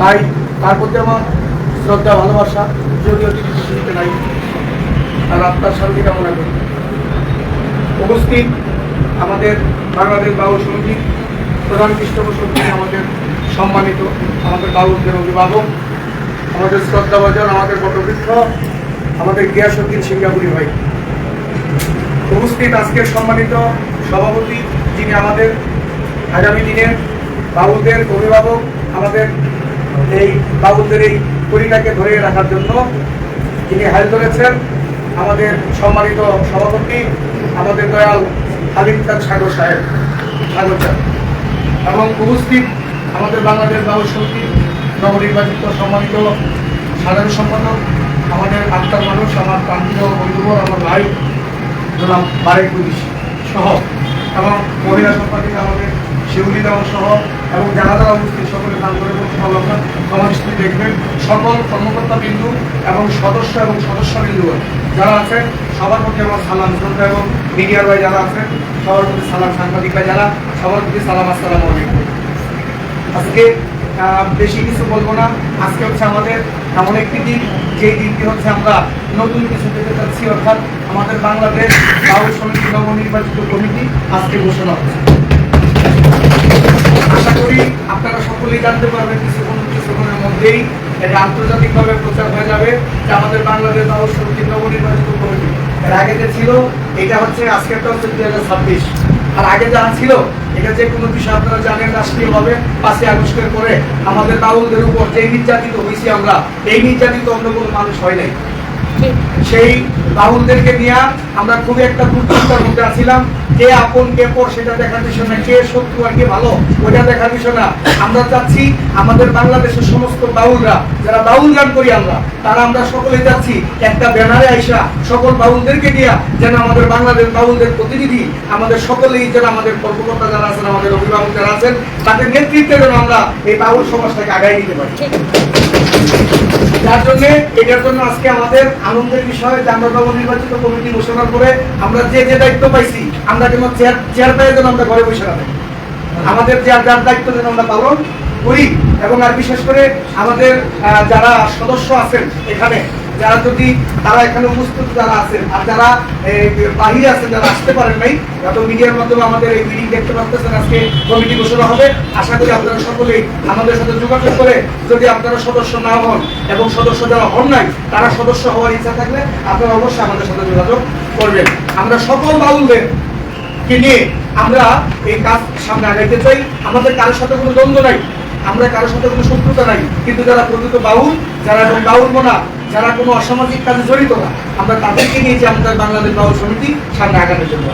তাই তার প্রতি আমার শ্রদ্ধা ভালোবাসা, যদিও তিনি পৃথিবীতে নাই, তার আত্মার শান্তি কামনা করি। উপস্থিত আমাদের বাংলাদেশ বাউল সমিতির প্রধান পৃষ্ঠপোষক, আমাদের সম্মানিত আমাদের বাউলদের অভিভাবক, আমাদের শ্রদ্ধাভাজন, আমাদের বটবৃক্ষ, আমাদের গিয়াসউদ্দিন সিঙ্গাপুরি ভাই। উপস্থিত আজকের সম্মানিত সভাপতি, যিনি আমাদের আগামী দিনের বাউলদের অভিভাবক, আমাদের এই বাউলদের এই পরিটাকে ধরে রাখার জন্য যিনি হাল ধরেছেন, আমাদের সম্মানিত সভাপতি, আমাদের দয়াল হালিম খান সাগর সাহেব, সাগর সাহেব, এবং উপস্থিত আমাদের বাংলাদেশ বাউল সমিতির নবনির্বাচিত সম্মানিত সাধারণ সম্পাদক, আমাদের আত্মার মানুষ, আমার প্রান্তীয় বন্ধু, আমার ভাই জনাব বারেক পুলিশ সহ, এবং মহিলা সম্পাদিকা আমাদের শিউলি দেওয়া সহ, এবং যারা যারা উপস্থিত সকলে নাম করে সমাজস্থিতি দেখবেন, সকল কর্মকর্তা বিন্দু এবং সদস্য এবং সদস্য বিন্দু যারা আছেন সবার প্রতি আমার সালাম, শ্রদ্ধা, এবং মিডিয়ার ভাই যারা আছেন সবার প্রতি সালাম, সাংবাদিক ভাই যারা সবার প্রতি সালাম, আসসালামু আলাইকুম। আজকে বেশি কিছু বলবো না। আজকে হচ্ছে আমাদের এমন একটি দিন, যেই দিনটি হচ্ছে আমরা নতুন কিছু পেতে চাচ্ছি, অর্থাৎ আমাদের বাংলাদেশ বাউল সমিতি নবনির্বাচিত কমিটি আজকে ঘোষণা হচ্ছে। আশা করি আপনারা সকলেই জানতে পারবেন কিছুক্ষণের মধ্যেই এটা আন্তর্জাতিকভাবে প্রচার হয়ে যাবে যে আমাদের বাংলাদেশ বাউল সমিতি নবনির্বাচিত কমিটি। এর আগে যে ছিল এটা হচ্ছে, আজকেরটা হচ্ছে 2026, আর আগে যা ছিল এটা যে কোনো বিষয় আপনারা জানেন, রাষ্ট্রীয়ভাবে 5ই আগস্টের পরে আমাদের বাউলদের উপর যে নির্যাতিত হয়েছি আমরা, এই নির্যাতিত অন্য কোনো মানুষ হয় নাই। সেই বাউলদেরকে নিয়ে আমরা খুবই একটা দুর্চিন্তার মধ্যে আছিলাম। কে আপন কে পর সেটা দেখার বিষয় না, কে শত্রু আর কে ভালো ওইটা দেখার বিষয় না। আমরা চাচ্ছি আমাদের বাংলাদেশের সমস্ত বাউলরা, যারা বাউল গান করি আমরা, তারা আমরা সকলে যাচ্ছি একটা ব্যানারে আইসা সকল বাউলদেরকে দিয়া যেন আমাদের বাংলাদেশ বাউলদের প্রতিনিধি, আমাদের সকলেই যেন আমাদের কর্মকর্তা যারা আছেন, আমাদের অভিভাবক যারা আছেন, তাদের নেতৃত্বে যেন আমরা এই বাউল সমাজটাকে আগায় নিতে পারি। যার জন্য এটার জন্য আজকে আমাদের আনন্দের বিষয় যে আমরা নবনির্বাচিত কমিটি ঘোষণা করে আমরা যে দায়িত্ব পাইছি, আমরা যেন চেয়ার পেয়ে যেন আমরা ঘরে বসে রাখি, আমাদের যার দায়িত্ব যেন আমরা পালন করি। এবং আর বিশেষ করে আমাদের যারা সদস্য আছেন এখানে, যারা যদি তারা এখানে উপস্থিত যারা আছেন, আর যারা বাহিরে আছেন, যারা আসতে পারেন নাই, যত মিডিয়ার মাধ্যমে আমাদের এই মিটিং দেখতে পাচ্ছেন, আজকে কমিটি ঘোষণা হবে। আশা করি আপনারা সকলেই আমাদের সাথে যোগাযোগ করে, যদি আপনারা সদস্য না হন এবং সদস্য যারা হন নাই তারা সদস্য হওয়ার ইচ্ছা থাকলে আপনারা অবশ্যই আমাদের সাথে যোগাযোগ করবেন। আমরা সকল বাউলদেরকে নিয়ে আমরা এই কাজ সামনে আগাইতে চাই। আমাদের কারোর সাথে কোনো দ্বন্দ্ব নাই, আমরা কারোর সাথে কোনো শত্রুতা নাই, কিন্তু যারা প্রকৃত বাউল, যারা এবং বাউল মোনা, যারা কোনো অসামাজিক কাজে জড়িত না, আমরা তাদেরকে নিয়ে যে আমাদের বাংলাদেশ বাউল সমিতি সামনে আগানোর জন্য।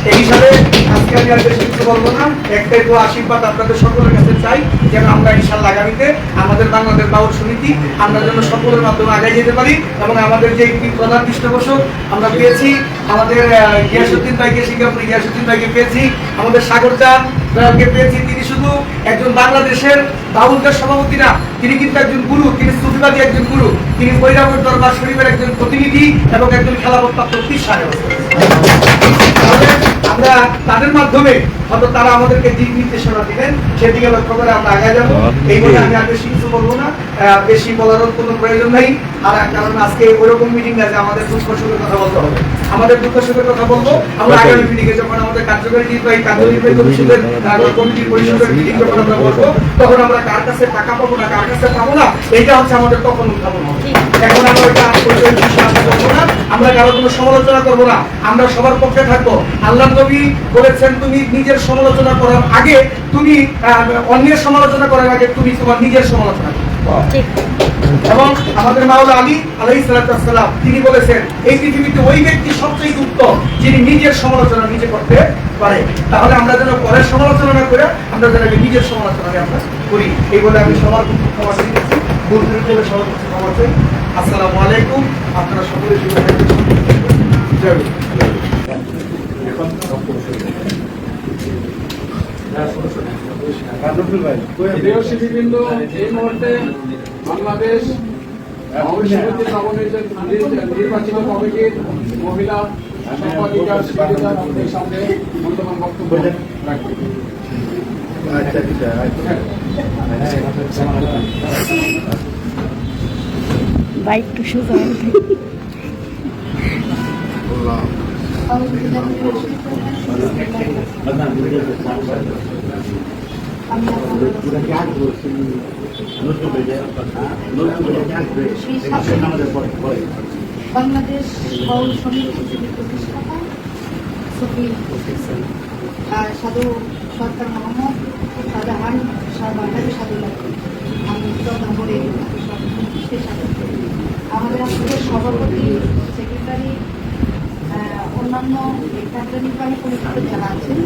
এই হিসাবে আজকে আমি আর বেশি কিছু বলবো না, একটাই তো আশীর্বাদ আপনাদের সকলের কাছে চাই যেন আমরা ইনশাআল্লাহ আগামীতে আমাদের বাংলাদেশ বাউল সমিতি আমরা যেন সকলের মাধ্যমে আগাই যেতে পারি। এবং আমাদের যে প্রধান পৃষ্ঠপোষক আমরা পেয়েছি, আমাদের গিয়াসউদ্দিন ভাইকে, সিঙ্গাপুরি গিয়াসউদ্দিন ভাইকে পেয়েছি, আমাদের সাগর চাঁদকে পেয়েছি। তিনি শুধু একজন বাংলাদেশের বাউলদের সভাপতি না, তিনি কিন্তু একজন গুরু, তিনি সুফিবাদী একজন গুরু, তিনি বৈরাগর দরবার শরীফের একজন প্রতিনিধি এবং একজন খেলাফত পীর সাহেব। আমরা তাদের মাধ্যমে হয়তো তারা আমাদেরকে দিক নির্দেশনা দিবেন, সেদিকে লক্ষ্য করে আমরা আগে যাবো। এই বলে আমি আর বেশি কিছু বলবো না, বেশি বলারও কোনো প্রয়োজন নেই। আর কারণ আজকে ওইরকম মিটিং আছে, আমাদের দুঃখ সুখের কথা বলতে হবে, আমাদের দুঃখ সুখের কথা বলবো আমরা আগামী মিটিংয়ে, যখন আমাদের কার্যকরী কমিশনের কমিটির পরিষদের মিটিং যখন আমরা বলবো, তখন আমরা কার কাছে টাকা পাবো না, কার কাছে পাবো না, এইটা হচ্ছে আমাদের তখন উত্থাপন হবে। এখন আমরা ওইটা করবো না, আমরা কারো কোনো সমালোচনা করবো না, আমরা সবার পক্ষে থাকবো। আল্লাহ নবী বলেছেন, তুমি নিজের সমালোচনা করার আগে, তুমি অন্যের সমালোচনা করার আগে তুমি তোমার নিজের সমালোচনা করো। এবং আমাদের মাওলা আলী আলাইহিস সালাম তিনি বলেছেন, এই পৃথিবীতে ওই ব্যক্তি সবচেয়ে উত্তম যিনি নিজের সমালোচনা নিজে করতে পারে। তাহলে আমরা যেন পরের সমালোচনা না করে আমরা যেন নিজের সমালোচনা আমরা করি। এই বলে আমি সবার ক্ষমা চাইছি, ভুল ত্রুটি সবার ক্ষমা চাই। আসসালামু আলাইকুম, আপনারা সকলে শিবিরবৃন্দ, এই মুহূর্তে বাংলাদেশ নির্বাচিত কমিটির মহিলা সম্পাদিকার সামনে মূল্যবান বক্তব্য রাখবেন। বাইক টু সোজা বাংলাদেশ বাউল সমিতির যিনি প্রতিষ্ঠাতা সফি সাধু সরকার মোহাম্মদ শাহজাহান বাঙালি সাধুল্লাহ আমি নম্বরে আমাদের আজকের সভাপতি সেক্রেটারি অন্যান্য কার্যনির্বাহী পরিষদে যারা আছেন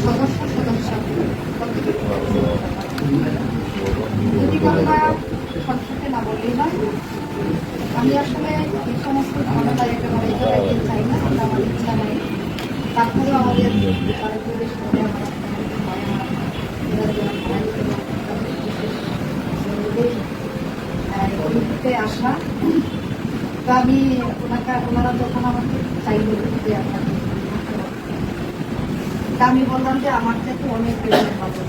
সদস্য যদি কথা সংক্ষেপে না বললেই নয়, আমি আসলে এই সমস্ত ঝামেলায় একেবারে জড়াইতে চাই না, এটা আমার ইচ্ছা নেই। তারপরেও আমাদের পরিবেশ করে কমিটিতে আসা, তো আমি ওনারা যখন আমাকে চাইল যে আপনাকে, তা আমি বললাম যে আমার থেকে অনেক মানুষ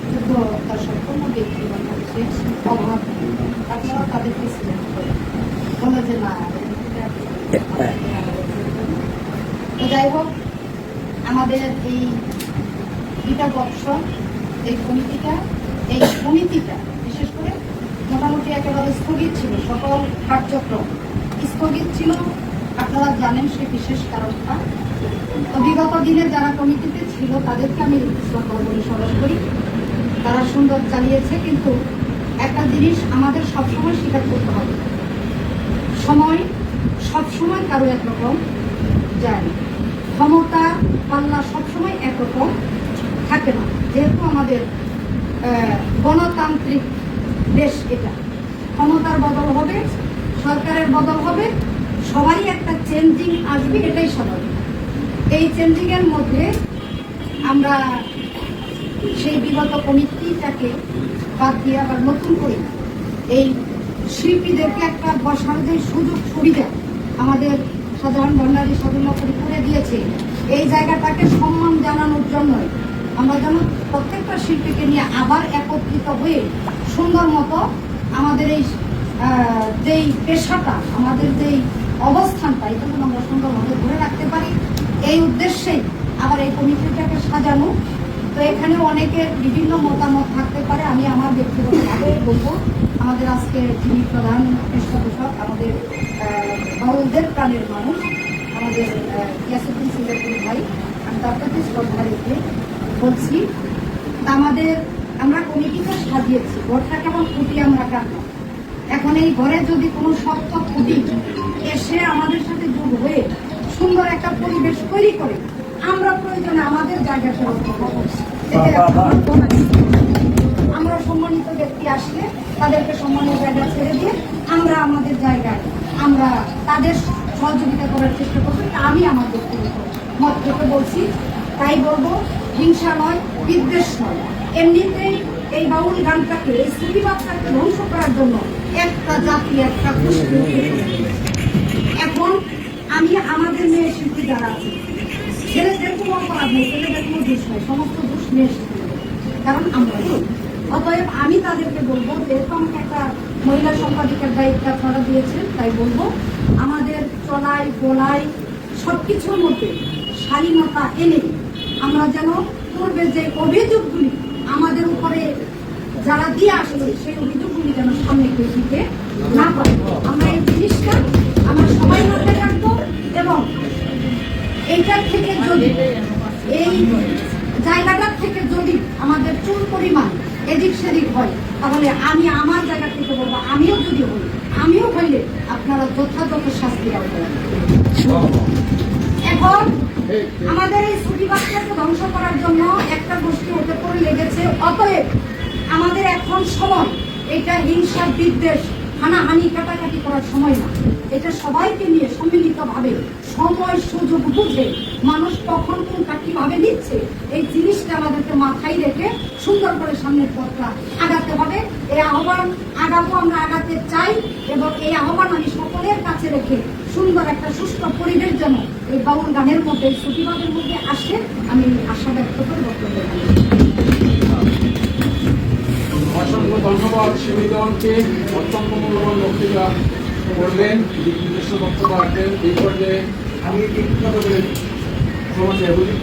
যুদ্ধ তার সম্পূর্ণ ব্যক্তি বাংলাদেশের অভাব, আপনারা তাদেরকে সিলেক্ট করে বলে যে না। তো যাই হোক, আমাদের এই দুটা বৎসর এই কমিটিটা বিশেষ করে মোটামুটি একেবারে স্থগিত ছিল, সকল কার্যক্রম স্থগিত ছিল। আপনারা জানেন সে বিশেষ কারণটা। তো বিগত দিনে যারা কমিটিতে ছিল তাদেরকে আমি বলে স্মরণ করি, তারা সুন্দর চালিয়েছে। কিন্তু একটা জিনিস আমাদের সবসময় স্বীকার করতে হবে, সময় সবসময় কারো একরকম যায় না, ক্ষমতা পাল্লা সবসময় একরকম থাকে না। যেহেতু আমাদের গণতান্ত্রিক দেশ, এটা ক্ষমতার বদল হবে, সরকারের বদল হবে, সবারই একটা চেঞ্জিং আসবে, এটাই স্বাভাবিক। এই চেঞ্জিং এর মধ্যে আমরা সেই বিগত কমিটিটাকে বাদ দিয়ে আবার নতুন করে এই শিল্পীদেরকে একটা বসার যে সুযোগ সুবিধা আমাদের সাধারণ ভান্ডারী সাধুল্লাহ করে দিয়েছে, এই জায়গাটাকে সম্মান জানানোর জন্য আমরা যেন প্রত্যেকটা শিল্পীকে নিয়ে আবার একত্রিত হয়ে সুন্দর মতো আমাদের এই যেই পেশাটা, আমাদের যেই অবস্থানটা, এটা যেন আমরা সুন্দরভাবে ধরে রাখতে পারি, এই উদ্দেশ্যেই আবার এই কমিটিটাকে সাজানো। তো এখানে অনেকের বিভিন্ন মতামত থাকতে পারে, আমি আমার ব্যক্তিগতভাবে বলবো আমাদের আজকে যিনি প্রধান পৃষ্ঠপোষক, আমাদের বাউলদের প্রাণের মানুষ, আমাদের ইয়াসুদ্দিন সিলেপুর ভাই, আমি তার প্রতি শ্রদ্ধা রেখে বলছি, আমরা কমিটিটা সাজিয়েছি, ঘরটা কেমন খুঁটি আমরা কাটলাম। এখন এই ঘরে যদি কোনো শক্ত খুঁটি এসে আমাদের সাথে যোগ হয়ে সুন্দর একটা পরিবেশ তৈরি করে, আমরা প্রয়োজনে আমাদের জায়গাটা আমরা সম্মানিত ব্যক্তি আসলে তাদেরকে সম্মানের জায়গা ছেড়ে দিয়ে আমরা আমাদের জায়গায় আমরা তাদের সহযোগিতা করার চেষ্টা করবো। আমি আমার ব্যক্তিগত মত থেকে বলছি, তাই বলবো হিংসা নয়, বিদ্বেষ নয়। এমনিতেই এই বাউল গানটাকে, এই শ্রুতিবাদটাকে ধ্বংস করার জন্য একটা জাতি, একটা গোষ্ঠী। এখন আমি আমাদের মেয়ে শিল্পী যারা আছে, ছেলেদের কোনো অপরাধ নেই, ছেলেদের কোনো দোষ নেই, সমস্ত দোষ মেয়ে শিল্পী, কারণ আমরা। অতএব আমি তাদেরকে বলবো, যেহেতু আমাকে একটা মহিলা সম্পাদিকার দায়িত্ব আপনারা দিয়েছেন, তাই বলবো আমাদের চলাই বলাই সবকিছুর মধ্যে শালীনতা এনে আমরা যেন পূর্বে যে অভিযোগগুলি আমাদের উপরে যারা দিয়ে আসছে, সেই অভিযোগগুলি যেন সামনে কেউ দিতে না পারে। আমরা এই জিনিসটা আমরা সবাই মাথায় রাখবো, এবং এইটার থেকে যদি, এই জায়গাটার থেকে যদি আমাদের চুল পরিমাণ এদিক সেদিক হয়, তাহলে আমি আমার জায়গা থেকে বলবো, আমিও যদি হই, আমিও হইলে আপনারা যথাযথ শাস্তি পাবেন। এখন আমাদের এই ছুটিবাসটাকে ধ্বংস করার জন্য একটা গোষ্ঠী হতে পড়ে লেগেছে। অতএব আমাদের এখন সময়, এটা হিংসা বিদ্বেষ হানাহানি কাটাকাটি করার সময় না, এটা সবাইকে নিয়ে সম্মিলিতভাবে সময় সুযোগ বুঝে মানুষ কখন কোনটা কিভাবে নিচ্ছে, এই জিনিসটা আমাদেরকে মাথায় রেখে সুন্দর করে সামনের পথটা আগাতে হবে। এই আহ্বান আগাবো, আমরা আগাতে চাই, এবং এই আহ্বান আমি সকলের কাছে রেখে সুন্দর একটা সুস্থ পরিবেশ যেন এই বাউল গানের মধ্যে, এই ছুটিবাদের মধ্যে আসে, আমি আশা ব্যক্ত করে বক্তব্য। অসংখ্য ধন্যবাদ শিবিরকে অত্যন্ত মূল্যবান বক্তৃতা করলেন, দিক নির্দিষ্ট বক্তব্য রাখলেন। এই পর্যায়ে আমি একটু কথা বলে সমাজ বলি,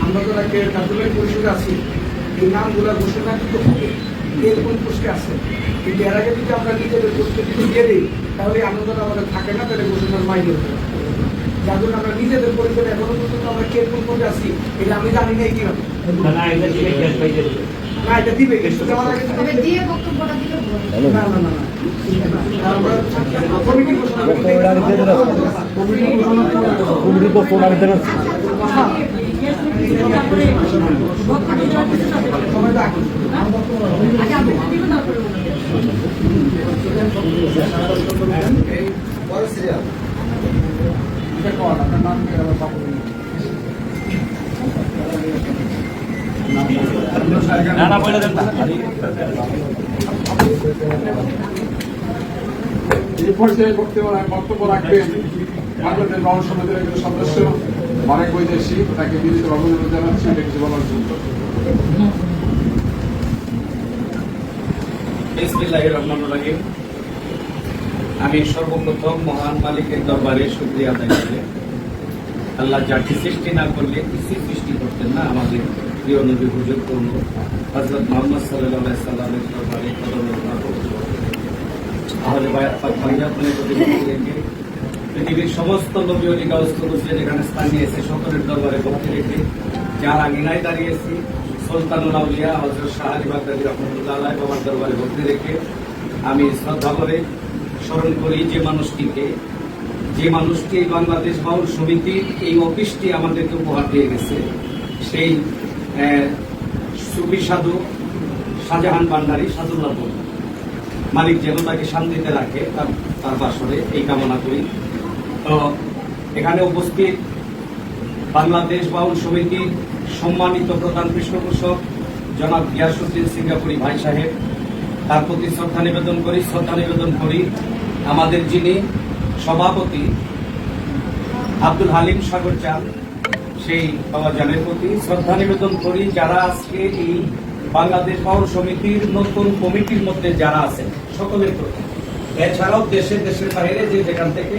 আমরা তো কার্যালয় পরিষদে আছি, এই নামগুলো ঘোষণা কিন্তু হবে, এরকম পোস্টে আছে, কিন্তু এর আগে যদি আমরা নিজেদের পোস্টে যদি দিয়ে দিই তাহলে আনন্দটা আমাদের থাকে না, তাহলে ঘোষণার মাইনে হতে পারে। যার জন্য আমরা নিজেদের পরিচয় এখনো পর্যন্ত আমরা কে কোন পদে আছি এটা আমি জানি না কি হবে। না, এটা দিবে কিন্তু দেওয়ার আগে তো তবে দিয়ে বক্তব্যটা দিলে ভালো। না না না না আমরা কমিটি ঘোষণা করতে সবাই তো আগ্রহী। এটা কর, আপনার নাম কি? আবার পাবো না। এই পর্যায়ে বক্তব্য রাখবেন বাংলাদেশ বাউল সমিতির একজন সদস্য অনেক বৈদেশি, তাকে বিনীত অভিনন্দন জানাচ্ছি এটা কিছু বলার জন্য। বিসমিল্লাহির রহমানির রহিম। আমি সর্বপ্রথম মহান মালিকের দরবারে শুকরিয়া আদায় করি। আল্লাহ যাকে সৃষ্টি না করলে কিছু সৃষ্টি করতেন না, আমাদের প্রিয় নবী হুজুর হযরত মুহাম্মদ সাল্লাল্লাহু আলাইহি সাল্লামের দরবারে তাহলে পৃথিবীর সমস্ত নবী ওলি গাউস কুতুবদের এখানে স্থান নিয়েছে, সকলের দরবারে ভক্তি রেখে যার আঙিনায় দাঁড়িয়েছি সুলতানুল আউলিয়া হযরত শাহ আলী বাগদাদী রাহমাতুল্লাহ আলাইহি বাবার দরবারে ভক্তি রেখে আমি শ্রদ্ধা করে স্মরণ করি যে মানুষটি এই বাংলাদেশ বাউল সমিতির এই অফিসটি আমাদেরকে উপহার দিয়ে গেছে, সেই সুফি সাধু শাহজাহান ভান্ডারী সাদুল্লাহ মালিক যেন তাকে শান্তিতে রাখে তার বাসরে, এই কামনা করি। তো এখানে উপস্থিত বাংলাদেশ বাউল সমিতির সম্মানিত প্রধান পৃষ্ঠপোষক জনাব গিয়াসউদ্দিন সিঙ্গাপুরি ভাই সাহেব, তার প্রতি শ্রদ্ধা নিবেদন করি। আমাদের যিনি সভাপতি আব্দুল হালিম সাগর চাঁদ, সেই বাবা জানের প্রতি শ্রদ্ধা নিবেদন করি। যারা আজকে এই বাংলাদেশ বাউল সমিতির নতুন কমিটির মধ্যে যারা আছেন সকলের প্রতি, এছাড়াও দেশের বাইরে যে যেখান থেকে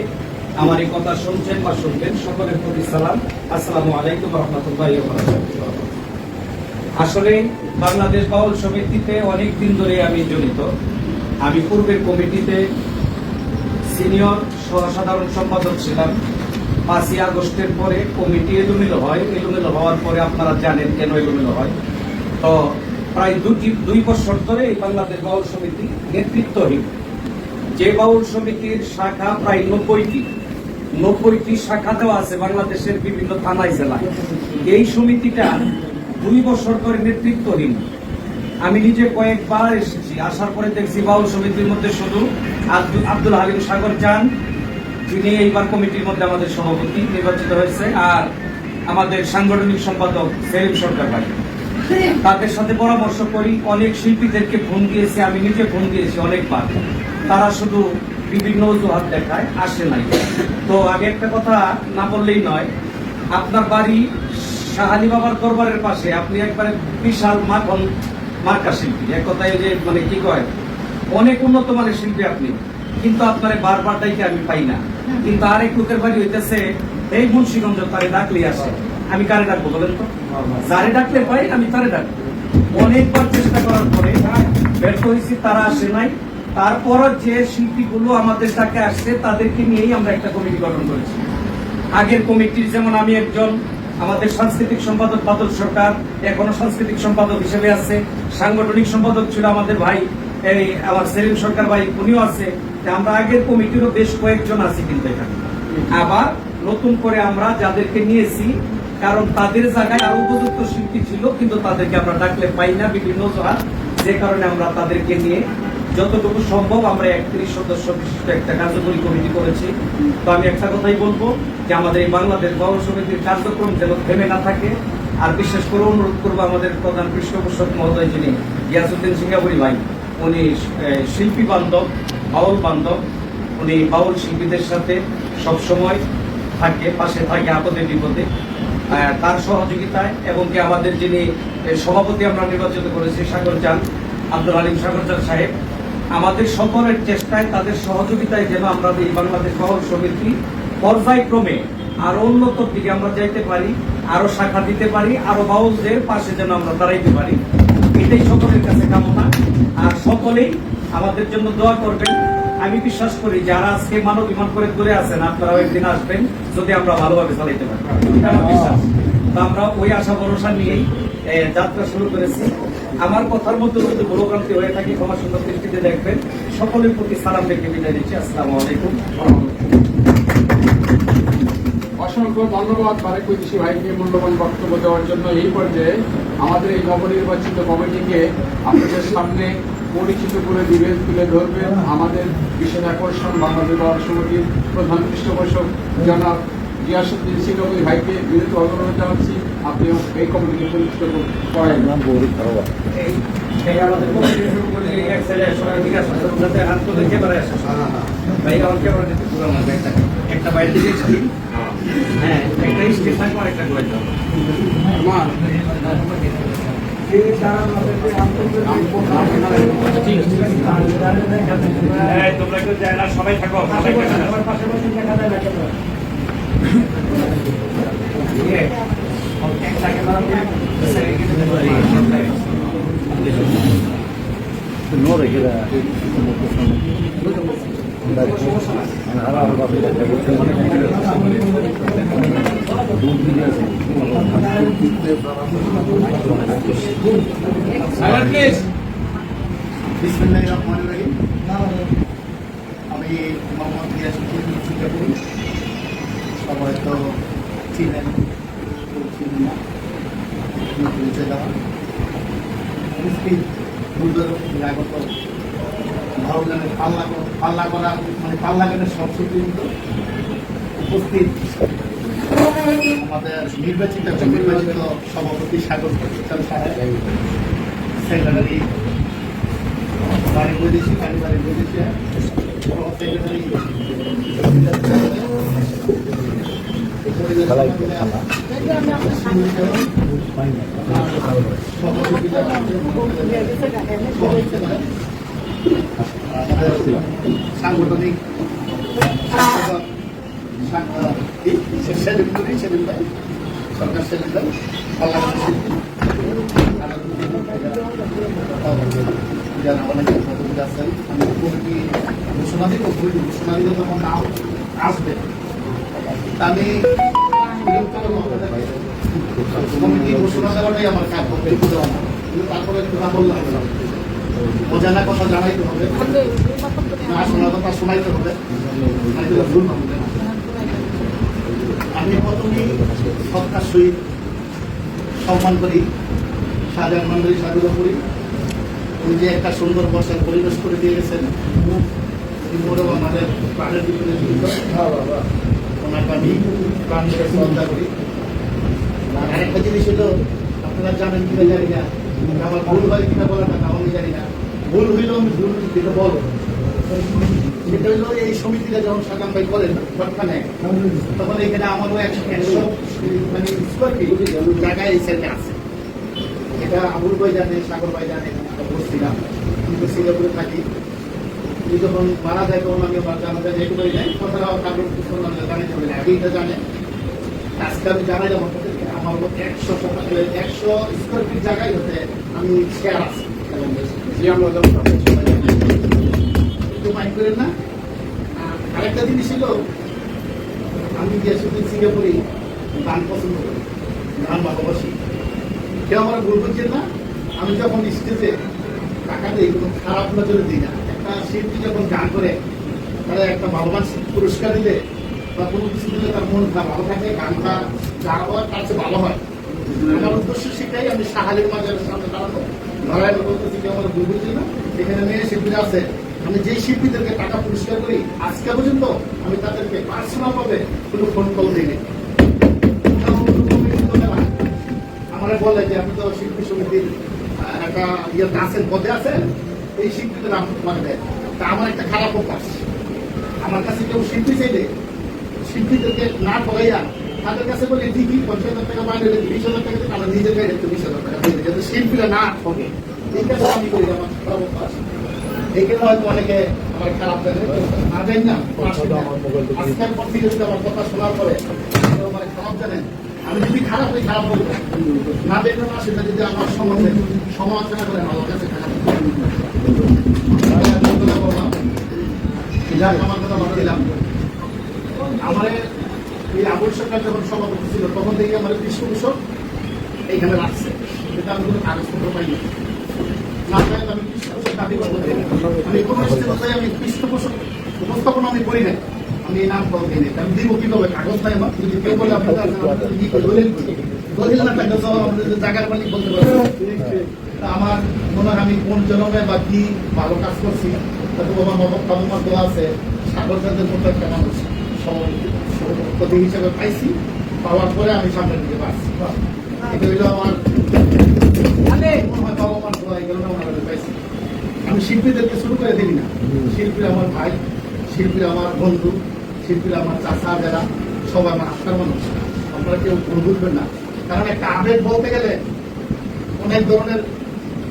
আমার এই কথা শুনছেন বা শুনবেন, সকলের প্রতি সালাম, আসসালামু আলাইকুম ওয়া রাহমাতুল্লাহি ওয়া বারাকাতুহু। আসলে বাংলাদেশ বাউল সমিতিতে অনেক দিন ধরে আমি জড়িত। আমি পূর্বের কমিটিতে সিনিয়র সাধারণ সম্পাদক ছিলাম। 5ই আগস্টের পরে কমিটি এলোমেলো হয়, এলোমেলো হওয়ার পরে আপনারা জানেন কেন এলোমেলো হয়। তো প্রায় 2 বছর ধরে এই বাংলাদেশ বাউল সমিতি নেতৃত্বহীন। যে বাউল সমিতির শাখা প্রায় 90টি শাখা দেওয়া আছে বাংলাদেশের বিভিন্ন থানায় জেলায়, এই সমিতিটা 2 বছর ধরে নেতৃত্বহীন। আমি নিজে কয়েকবার এসেছি, আসার পরে দেখছি বাউল সমিতির মধ্যে শুধু আব্দুল হালিম সাগর চান, যিনি এইবার কমিটির মধ্যে আমাদের সভাপতি নির্বাচিত হয়েছে, আর আমাদের সাংগঠনিক সম্পাদক সেলিম সরকার ভাই। তাদের সাথে পরামর্শ করি, অনেক শিল্পীদেরকে ফোন দিয়েছি, আমি নিজে ফোন দিয়েছি অনেকবার, তারা শুধু বিভিন্ন অজুহাত দেখায়, আসে নাই। তো আগে একটা কথা না বললেই নয়, আপনার বাড়ি শাহ আলী বাবার দরবারের পাশে, আপনি একবারে বিশাল মার্কা শিল্পী, এক কথায় যে মানে কি কয় অনেক উন্নত মানের শিল্পী আপনি, কিন্তু আপনার বারবার ডাইকে আমি পাই না। কিন্তু আরেক লোকের বাড়ি হইতেছে এই মুন্সিগঞ্জ, তারে ডাকলেই আসে। আমি কারে ডাকবো বলেন তো? যারে ডাকলে পাই আমি তারে ডাকবো। অনেকবার চেষ্টা করার পরে ব্যর্থ হয়েছি, তারা আসে নাই। তারপর যে শিল্পীগুলো আমাদের কাছে আসছে তাদেরকে নিয়েই আমরা একটা কমিটি গঠন করেছি। আগের কমিটির যেমন আমি একজন, আমাদের সাংস্কৃতিক সম্পাদক বাদল সরকার এখনো সাংস্কৃতিক সম্পাদক হিসেবে আছে, সাংগঠনিক সম্পাদক ছিল আমাদের ভাই এই আমার সেলিম সরকার ভাই, উনিও আছে। আমরা আগের কমিটিরও বেশ কয়েকজন আছি কিন্তু এখানে। আবার নতুন করে আমরা যাদেরকে নিয়েছি, কারণ তাদের জায়গায় আরো উপযুক্ত শিল্পী ছিল, কিন্তু তাদেরকে আমরা ডাকলে পাই না বিভিন্ন অজুহাত, যে কারণে আমরা তাদেরকে নিয়ে যতটুকু সম্ভব আমরা 31 সদস্য বিশিষ্ট একটা কার্যকরী কমিটি করেছি। তো আমি একটা কথাই বলবো যে আমাদের এই বাংলাদেশ বাউল সমিতির কার্যক্রম যেন থেমে না থাকে। আর বিশেষ করে অনুরোধ করবো আমাদের প্রধান পৃষ্ঠপোষক মহোদয় যিনি গিয়াসউদ্দিন সিঙ্গাপুরি ভাই, উনি শিল্পী বান্ধব, বাউল বান্ধব, উনি বাউল শিল্পীদের সাথে সবসময় পাশে থাকে আপদে বিপদে। তার সহযোগিতায় এবং কি আমাদের যিনি সভাপতি আমরা নির্বাচিত করেছি সাগর চান, আব্দুল আলিম সাগরজান সাহেব, আমাদের সকলের চেষ্টায় তাদের সহযোগিতায় যেন আমরা এই বাংলাদেশ বাউল সমিতি পর্যায়ক্রমে আরো উন্নতর দিকে আমরা যাইতে পারি, আরো শাখা দিতে পারি, আরো বাউলদের পাশে যেন আমরা দাঁড়াইতে পারি, এটাই সকলের কাছে কামনা। আর সকলেই আমাদের জন্য দোয়া করবেন। আমি বিশ্বাস করি যারা আজকে মানব বিমান করে দূরে আছেন, আপনারাও একদিন আসবেন যদি আমরা ভালোভাবে চালাইতে পারি, এটা আমার বিশ্বাস। তো আমরা ওই আশা ভরসা নিয়েই যাত্রা শুরু করেছি। আমার কথার মধ্যে যদি ভুলভ্রান্তি হয়ে থাকে ক্ষমা সুন্দর দৃষ্টিতে দেখবেন। সকলের প্রতি সালাম রেখে বিদায় দিচ্ছি। আসসালামু আলাইকুম। অসংখ্য ধন্যবাদ বারেক বৈদেশি ভাইকে মূল্যবান বক্তব্য দেওয়ার জন্য। এই পর্যায়ে আমাদের এই নবনির্বাচিত কমিটিকে আপনাদের সামনে পরিচিত করে দিবেন, তুলে ধরবেন আমাদের বিশেষ আকর্ষণ বাংলাদেশ বাউল সমিতির প্রধান পৃষ্ঠপোষক জনাব গিয়াসউদ্দিন সিংহী ভাইকে বিনীত অনুরোধ জানাচ্ছি আপনি এই কমিটিকে পরিচিত করেন। এই আমাদের কমিটি শুরু করে এক সাইডে সবাই ঠিক আছে, যাতে হাত তো দেখে বেড়ে আসে। ভাই আমার ক্যামেরা দিতে পুরো আমার একটা বাইরে দিকে ছিল, হ্যাঁ একটা স্টেজ থাকবে আর একটা করে দাও। তোমরা কেউ যায় না, সবাই থাকো, সবাই পাশাপাশি দেখা যায় না কেন? বিসমিল্লাহির রহমানির রহিম। আমি মোহাম্মদ গিয়াসউদ্দিন সিঙ্গাপুরি। সবাই তো চিনেন, চিনেন না, পরিচয় দেওয়া আগত ভালো গানের পাল্লা করা মানে পাল্লা গানের সবচেয়ে উপস্থিত আমাদের নির্বাচিত সভাপতি সাগর সাহেব, সেক্রেটারি বাড়ি বৈদেশিক সেক্রেটারি সাংগঠনিক সরকার সেলিম যারা অনেকে আছেন, আমি কমিটি ঘোষণা দিব, ঘোষণা দিলে যখন নাম আসবে আমি কমিটি ঘোষণা দেওয়াটাই আমার কাজ হবে, কিন্তু তারপরে কথা বললে হবে না, অজানা কথা জানাইতে হবে, না শোনার কথা শোনাইতে হবে, ভুল হবে না। আমি প্রথমেই সরকার সহিত সম্মান করি, শাহজাহান মন্ডলী স্বাগত করি। উনি যে একটা সুন্দর বর্ষার পরিবেশ করে দিয়ে গেছেন, আমাদের প্রাণের ভিতরে ওনাকে আমি প্রাণ থেকে শ্রদ্ধা করি। আরেকটা জিনিস হলো, আপনারা জানেন কিনা জানি না, আমার ভুল হয় কিনা বলাটা আমি জানি না, ভুল হইলেও আমি ভুল যেটা বলো সেটা হইলো এই সমিতিটা যখন সাকাম ভাই করেন বর্তমানে, তখন এখানে আমারও 100 মানে স্কোয়ার ফিট জায়গায় এই সাইডে আছে। এটা আবুল ভাই জানে, সাগর ভাই জানে, বসছিলাম কিন্তু সিঙ্গাপুরে থাকি। উনি যখন মারা যায় তখন আমি আমার জানাতে যেতে পারি নাই, কথাটা কারণ জানাতে পারি না, আগেই এটা জানে। আজকে আমি জানাই যাবো আমার 100 স্কোয়ার ফিট জায়গায় হতে আমি শেয়ার আছি, মাইন্ড করেন না। আরেকটা জিনিস ছিল, আমি গিয়াসউদ্দিন সিঙ্গাপুরি গান পছন্দ করি, গান ভালোবাসি, কেউ আমরা ভুল করছেন না। আমি যখন স্টেজে টাকা দিই কোনো খারাপ নজরে দিই না। একটা শিল্পী যখন গান করে তারা একটা ভালোবান পুরস্কার দিলে বা কোনো কিছু দিলে তার মনটা ভালো থাকে, গানটা যা হয় তার চেয়ে ভালো হয়। আমার উদ্দেশ্য সেটাই। আমি শাহালির মাজারের সামনে দাঁড়ানো লড়াই বলতেছি কেউ আমরা ভুল করছি না। এখানে মেয়ে শিল্পীরা আছে, আমি যেই শিল্পীদেরকে টাকা পুরস্কার করি আজকে পর্যন্ত আমি তাদেরকে পার্সোনাল ভাবে কোনো ফোন কল দিইনি। আমার বলে যে আপনি তো শিল্পী সমিতির একটা আছেন, পদে আছেন, এই শিল্পীদের নাম তোমাকে দেয়। তা আমার একটা খারাপ অভ্যাস, আমার কাছে কেউ শিল্পী চাইলে শিল্পীদেরকে না ঠগাইয়া তাদের কাছে বলে ঠিকই 50,000 টাকা বাইরে 20,000 টাকা আমরা নিজের গাড়ি 20,000 টাকা দিয়ে যাতে শিল্পীরা না ঠকে। এই কাজটা আমি করি, আমার খারাপ অভ্যাস। এখানে হয়তো অনেকে আমার খারাপ জানে, না জানি না, আজকের পর থেকে যদি আমার কথা শোনার পরে কেউ আমার খারাপ জানেন, আমি যদি খারাপ হই খারাপ বলবো, না দেখবো না সেটা যদি আমার সম্বন্ধে সমালোচনা করেন আমার কাছে খারাপ আমার কথা বলে দিলাম। আমার এই আবুল সরকার যখন সভাপতি ছিল তখন থেকে আমার পৃষ্ঠপোষক এইখানে রাখছে, কিন্তু আমি কোনো কাগজপত্র পাইনি। না পাই আমি পৃষ্ঠপোষক দাবি করবো, আমি কোনো কথাই আমি পৃষ্ঠপোষক উপস্থাপন আমি করি নাই, আমি এই নাম কল দিই। আমি দিব কি তবে কাগজ পাই আমার, যদি কেউ বলে আপনার দলিল না থাকলে তো আমাদের জায়গার মালিক বলতে পারবো। আমার মনে হয় আমি কোন জন্মে বা কি ভালো কাজ করছি, হয়তো বাবা বাবা দেওয়া আছে, সাগরচাঁদের মতো একটা মানুষ সভাপতি হিসেবে পাইছি, পাওয়ার পরে আমি সামনে দিতে পারছি। এটা হইলো আমার মনে হয় বাবা মার দোয়া, এই কারণে আমার পাইছি। আমি শিল্পীদেরকে শুরু করে দিই না, শিল্পীরা আমার ভাই, শিল্পীরা আমার বন্ধু, শিল্পীরা আমার চাচা, যারা সবাই আমার আস্থার মানুষ, আপনারা কেউ বুঝবেন না। কারণ একটা আবেগ বলতে গেলে অনেক ধরনের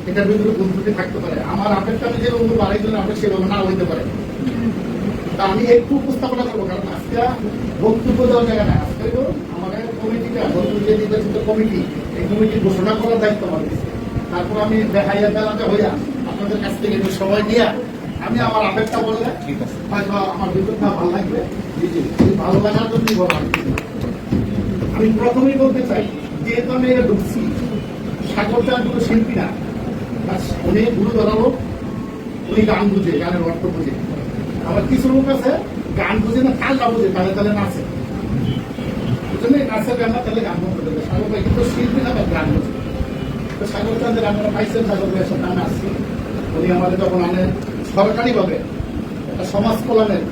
এটার ভিতরে বুদ্ধি থাকতে পারে। আমার আবেগটা আমি যেভাবে বলবো আরেকজনের আবেগ সেভাবে না হইতে পারে। তা আমি একটু উপস্থাপনা করবো, কারণ আজকে বক্তব্য দেওয়ার জায়গা না, আজকে আমাদের কমিটিটা নতুন যে নির্বাচিত কমিটি, এই কমিটি ঘোষণা করার দায়িত্ব আমার দিচ্ছে। তারপর আমি দেখাইয়া বেলাতে হইয়া আপনাদের কাছ থেকে একটু সময় নিয়ে আমি আমার আবেগটা বললে হয়তো আমার ভিতরটা ভালো লাগবে, ভালো লাগার জন্যই বলা। আমি প্রথমেই বলতে চাই, যেহেতু আমি এটা ঢুকছি, সাগরচাঁদ কোনো শিল্পী না, উনি গুরু ধরালো, উনি গান বুঝে, গানের অর্থ বুঝে। আবার কিছু লোক আছে গান বুঝে না, তাল না বুঝে, তাহলে তাহলে নাচে, বুঝলেন? নাচে গান না, তাহলে গান বলতে দেবে। সাগর ভাই কিন্তু শিল্পী না, গান বুঝে। তো সাগরচাঁদের আপনারা পাইছেন, সাগর ভাইয়ের সাথে আমি আসছি। উনি আমাদের যখন আনেন সরকারিভাবে একটা সমাজ কল্যাণের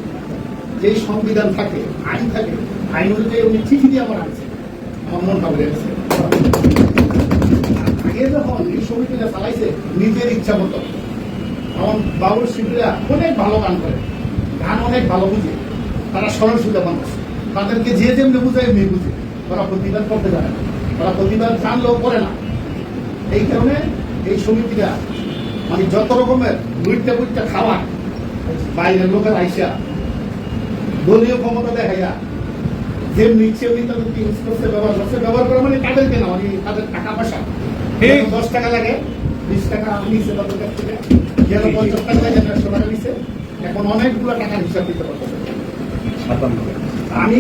যেই সংবিধান থাকে, আইন থাকে, আইন অনুযায়ী উনি চিঠি দিয়ে আমার আনছে, আমার মনটা বেড়ে গেছে। আগে যখন এই সমিতিটা চালাইছে নিজের ইচ্ছা মতো, আমার বাবুর শিল্পীরা অনেক ভালো গান করে, গান অনেক ভালো বুঝে, তারা সরল সুবিধা মানুষ, তাদেরকে যে যেমনি বুঝে এমনি বুঝে, ওরা প্রতিবাদ করতে জানে না, ওরা প্রতিবাদ জানলেও করে না। এই কারণে এই সমিতিটা মানে যত রকমের বুইটা বুইটা খাওয়া বাইরের লোকের আইসা দলীয় ক্ষমতা দেখাইয়া যেমনি ইচ্ছে এমনি তাদেরকে ইউজ করছে, ব্যবহার করছে। ব্যবহার করা মানে তাদেরকে না, মানে তাদের টাকা পয়সা 10 টাকা লাগে, 20 টাকা নিচ্ছে তাদের কাছ থেকে, যেন 50 টাকা লাগে, 100 টাকা নিচ্ছে। এখন অনেকগুলো টাকার হিসাব দিতে পারতেছে। আমি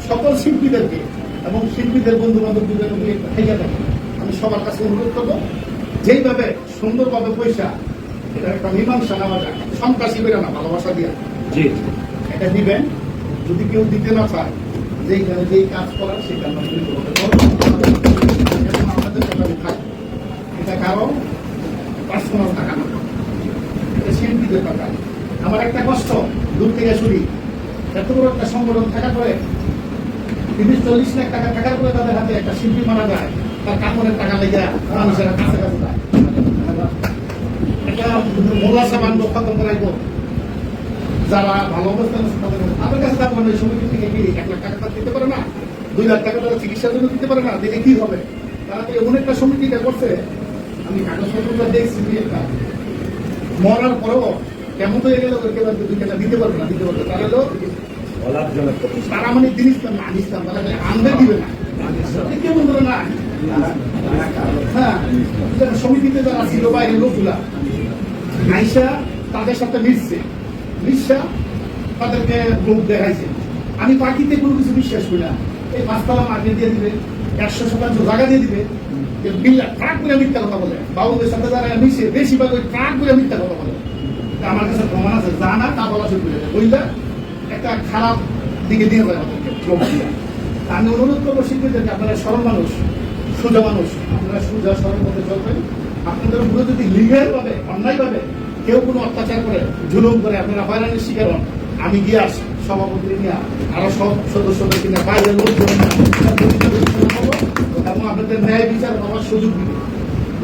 সকল শিল্পীদেরকে এবং শিল্পীদের বন্ধু বান্ধবদের খাইয়া থাকি, আমি সবার কাছে অনুরোধ করবো, যেইভাবে সুন্দরভাবে পয়সা, এটা একটা মীমাংসা নেওয়া যায়, সন্ত্রাসী বেরো না, ভালোবাসা দিয়া এটা দিবেন। যদি কেউ দিতে না চায়, যেইখানে যেই কাজ করার সেই কাজ আমাদের এটা কারো পার্সোনাল টাকা না, এটা শিল্পীদের টাকা। আমার একটা কষ্ট দূর থেকে শুনি, এত বড় একটা সংগঠন থাকার পরে 30-40 লাখ টাকা থাকার পরে তাদের হাতে একটা শিল্পী মারা যায়, তার কাপড়ের টাকা লেগে মানুষেরা কাছে কাছে যায়। একটা মোল্লা সাবান খতম করাইব, যারা ভালো অবস্থান আছে তাদের কাছে থাকবেন। ওই সমিতি থেকে কি 1 লাখ টাকা দিতে পারে না, 2 লাখ টাকা তারা চিকিৎসার জন্য দিতে পারে না, দিলে কি হবে? তারা তো এমন একটা সমিতিটা করছে, আমি কাগজপত্রটা দেখছি, মরার পরেও কেমন হয়ে গেল, 2 টাকা দিতে পারবে না, দিতে পারবে তারা হলো তারা মানে জিনিস না নিতাম, তারা আনবে দিবে না, কেমন ধরে না। হ্যাঁ, সমিতিতে যারা ছিল বাইরের লোকগুলা আইসা তাদের সাথে মিশা তাদেরকে লোক দেখাইছে। আমি বাকিতে কোনো কিছু বিশ্বাস করি না। এই 5 তলা মার্কেট দিয়ে দিবে, 100% জায়গা দিয়ে দিবে, ট্রাক করে মিথ্যা কথা বলে। বাবুদের সাথে যারা মিশে বেশিরভাগ ওই ট্রাক করে মিথ্যা কথা বলে। আমার কাছে প্রমাণ আছে, জানা তা বলা শুরু করে বুঝলে একটা খারাপ দিকে দিয়ে যায় আমাদেরকে। আমি অনুরোধ করবো শিল্পীদেরকে, আপনারা সরল মানুষ, সোজা মানুষ, আপনারা সোজা সরল মধ্যে চলবেন। আপনাদের উপরে যদি লিগেল ভাবে, অন্যায় ভাবে কেউ কোনো অত্যাচার করে, জুলুম করে, আপনারা হয়রানির শিকার হন, আমি গিয়ে আসি সভাপতি নিয়ে, আরো সব সদস্যদের কিনে বাইরের লোক এবং আপনাদের ন্যায় বিচার হওয়ার সুযোগ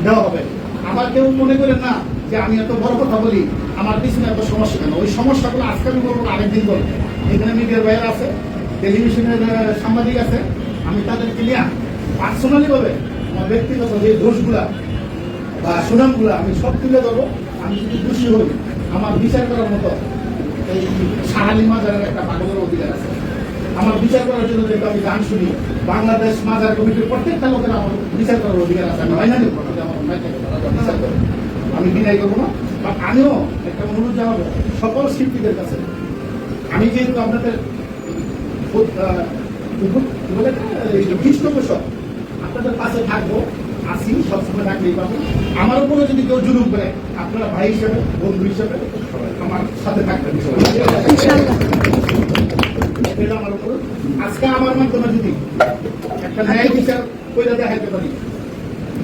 দেওয়া হবে। আবার কেউ মনে করেন না যে আমি এত বড় কথা বলি, আমার পিছনে এত সমস্যা কেন। ওই সমস্যাগুলো আজকে আমি বলবো, আরেকদিন বলবো। এখানে মিডিয়ার বাইরে আছে, টেলিভিশনের সাংবাদিক আছে, আমি তাদেরকে নিয়ে পার্সোনালি ভাবে আমার ব্যক্তিগত যে দোষগুলা বা সুনামগুলো আমি সব তুলে দেবো। আমি যদি খুশি হই, আমার বিচার করার মতো এই সাহালি মাজারের একটা পাগলের অধিকার আছে। আমার বিচার করার জন্য যেহেতু আমি গান শুনি, বাংলাদেশ মাজার কমিটির প্রত্যেকটা লোকের আমার বিচার করার অধিকার আছে। আমি মাইনা নেব, বিচার করবো, আমি বিনয় করবো না। বা আমিও একটা অনুরোধ জানাবো সকল শিল্পীদের কাছে, আমি যেহেতু আপনাদের পৃষ্ঠপোষক, আপনাদের পাশে থাকবো, আসি, সবসময় থাকলেই পাবো। আমার উপরে যদি কেউ জুলুম করে, আপনারা ভাই হিসেবে, বন্ধু হিসেবে আমার সাথে থাকবেন। এটা আমার উপর। আজকে আমার মাধ্যমে যদি একটা ন্যায় বিচার করে দেখাইতে পারি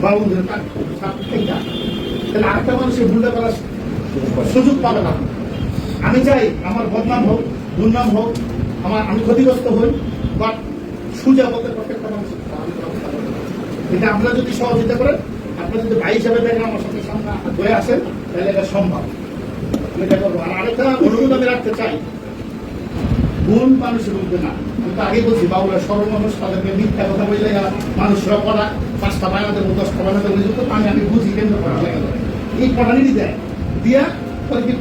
বাউন্ডের তাহলে আরেকটা মানুষের ভুলটা করার সুযোগ পাবে না। আমি চাই আমার বদনাম হোক, দুর্নাম হোক, আমি ক্ষতিগ্রস্ত হই, বাট সুজা বলতে প্রত্যেকটা মানুষ। এটা আপনারা যদি সহযোগিতা করেন, আপনারা যদি ভাই হিসাবে দেখেন আমার সাথে সামনে হয়ে আসেন, তাহলে এটা সম্ভব। আমি এটা করবো। আর আরেকটা অনুরোধ আমি রাখতে চাই, ভুল মানুষের মধ্যে না। আমি তো আগে বলছি, বাবুরা সরল মানুষ, তাদেরকে মিথ্যা কথা বললে মানুষরা পড়া 5টা বানাতে 10টা বানাতে বলেছে, আমি বুঝি কেন্দ্র করা লাগে। এই পড়ানি দেয় দিয়া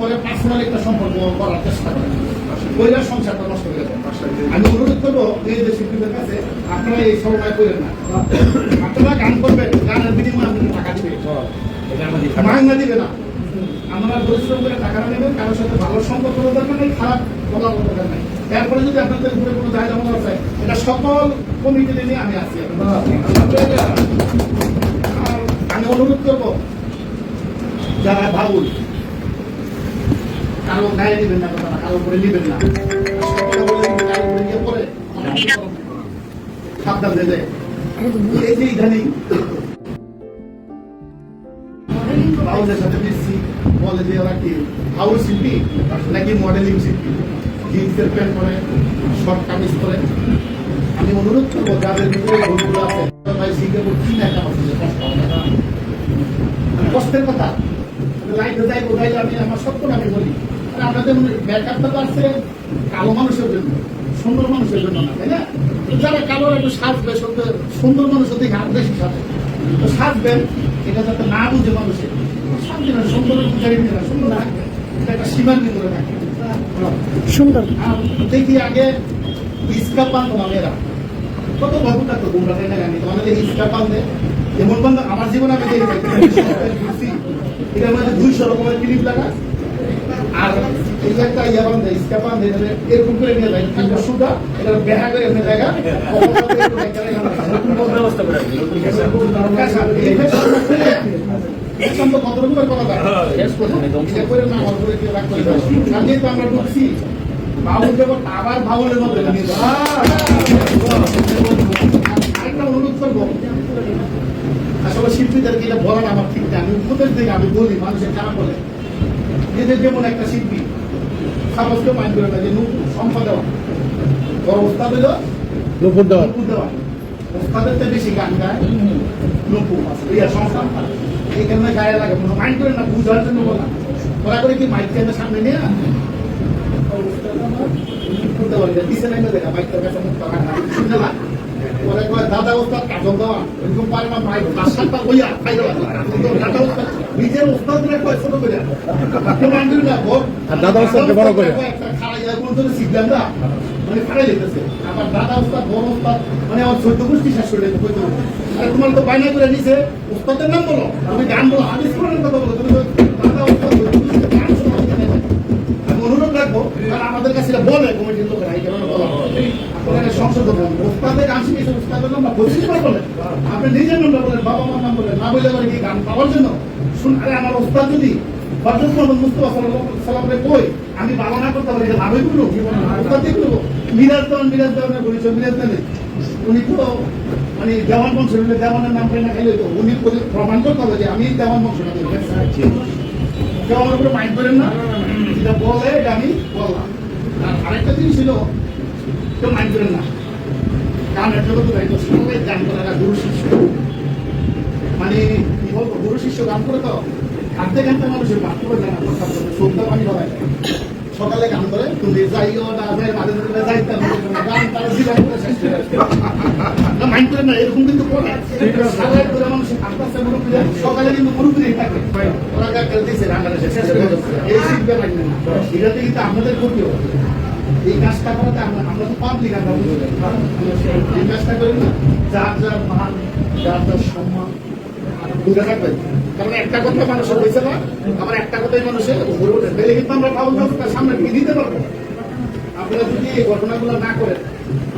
পরে পার্সোনাল একটা সম্পর্ক করার চেষ্টা করে, ওইটার সংসারটা নষ্ট করে দেয়। আমি অনুরোধ করবো এই যে শিল্পীদের কাছে, আপনারা এই সময় করেন না। আপনারা গান করবেন, গানের বিনিময়ে আপনাদের টাকা দিবে, মাংনা দিবে না। আমরা পরিশ্রম করে টাকাটা নেবেন, কারোর সাথে ভালো সম্পর্ক দরকার নেই, খারাপ বলার দরকার নেই। এরপরে যদি আপনাদের উপরে কোনো জায়গা মনে আছে, এটা সকল কমিটি নিয়ে আমি আছি। আমি অনুরোধ করবো যারা ভাবুন, কারো গায়ে দিবেন না, কথা কারো উপরে নিবেন না, সাবধান দিয়ে দেয়। এই যে ইদানিং বাউলের সাথে মিশছি, বলে যে ওরা কি হাউস শিল্পী নাকি মডেলিং শিল্পী, জিন্সের প্যান্ট পরে, শর্ট কামিজ পরে। আমি অনুরোধ করবো যাদের ভিতরে ভুলগুলো আছে, ভাই শিখে কি না কষ্টের কথা, লাইফে যাইবো, যাইলে আমি আমার সত্য আমি বলি। আপনাদের মেকআপটা তো আসছে কালো মানুষের জন্য, সুন্দর মানুষের জন্য না, তাই না? যারা কালো একটু সাজবে, সুন্দর মানুষের দিকে হাত বেশি সাজে, তো সাজবেন, এটা যাতে না বুঝে মানুষের সাজবে না, সুন্দর পূজারি না, সুন্দর থাকবে, এটা একটা সীমার ভিতরে থাকে সুন্দর। দেখি আগে ইস্কা পান মেয়েরা কত ভাবু থাকতো, তোমরা তাই না? জানি তোমাদের ইস্কা পান দেয় এমন বন্ধ আমার জীবনে আমি দেখি, এটার মধ্যে 200 রকমের ক্লিপ লাগা, আর এই একটা ইয়া বান্ধে ইস্কা পান দেয়, এরকম করে নিয়ে যায় সুদা, এটা বেহা করে এমনি জায়গা ব্যবস্থা করে কত রকমের কথা আমরা ঢুকছি বাবুল দেবর আবার ভাবলের মধ্যে আরেকটা অনুরোধ করবো, আসলে শিল্পীদেরকে এটা বলার আমার ঠিক না, আমি উপদেশ দিকে আমি বলি, মানুষের খারাপ বলে এদের যেমন একটা শিল্পী সাপোজকে মাইন্ড করে না যে সংখ্যা দেওয়া বড় ওস্তাদ হইল নুপুর দেওয়া, ওস্তাদের তো বেশি গান গায় নুপুর ইয়া সংস্থা, এই কারণে গায়ে লাগে, মাইন্ড করে না, বুঝার জন্য বলা। ওরা করে কি মাইক কেন্দ্র সামনে নিয়ে দাদা ওস্তাদ কাজল দেওয়া এরকম পারে না, মাইক 5-7টা বইয়া খাই দেওয়া, নিজের ওস্তাদ ছোট করে দাদা ওস্তাদকে বড় করে শিখলাম না, মানে খারাই যেতেছে। আবার দাদা ওস্তাদ বড় ওস্তাদ মানে আমার 14 গোষ্ঠী শেষ করে দিতে, আরে তোমার তো বায়না করে নিছে ওস্তাদের নাম বলো, তুমি গান বলো, হাদিস কোরআনের কথা বলো, তুমি দাদা ওস্তাদ গান শোনো। আমি অনুরোধ রাখবো, কারণ আমাদের কাছে বলে কমিটির লোকেরা এই কারণে বলা আপনারা সংশোধন ওস্তাদের গান শিখেছে, ওস্তাদের নাম বলছিস বলেন, আপনি নিজের নামটা বলেন, বাবা মার নাম বলেন, না বলে কি গান পাওয়ার জন্য শুন। আরে আমার ওস্তাদ যদি হযরত মুহাম্মদ মুস্তাফা সাল্লাল্লাহু আলাইহি ওয়াসাল্লামকে কই আমি বাবা না করতে পারি, লাভই করবো ওস্তাদ দেখবো। মিরাজ দেওয়ানের পরিচয়, মিরাজ দেওয়ানের উনি তো মানে দেওয়ান বংশ, দেওয়ানের নাম না খাইলে তো উনি প্রমাণ করতে হবে যে আমি দেওয়ান বংশ না, দেওয়ানের উপরে মাইন্ড করেন না, যেটা বলে এটা আমি বললাম। আর আরেকটা জিনিস ছিল কেউ মাইন্ড করেন না, গানের জগৎ সবাই গান করে না, গুরু শিষ্য মানে কি বলবো, গুরু শিষ্য গান করে তো ঘাটতে ঘাটতে মানুষের বাদ করে যায় না, শ্রদ্ধা পানি হয়, সকালে গান করে তুমি যাইও না যাই মাঝে মাঝে যাইতাম গান তারা জীবন করে শেষ করে আসবে। না মাইন্ড করে না এরকম কিন্তু করে সারা করে মানুষ আটটা মুরুব্বি সকালে কিন্তু মুরুব্বি থাকে ওরা কাকে দিয়েছে রান্নাটা শেষ করে এই শিখবে না এটাতে কিন্তু আমাদের ক্ষতি হবে এই কাজটা করাতে আমরা তো পাবলিক আমরা বুঝতে পারি এই কাজটা করি না যার যার মান যার যার সম্মান বুঝে রাখবেন কারণ একটা কথা মানুষের হয়েছে না আমার একটা কথাই মানুষের উপরে ওঠে তাহলে কিন্তু আমরা পাবল তার সামনে নিয়ে দিতে পারবো আপনারা যদি এই ঘটনাগুলো না করেন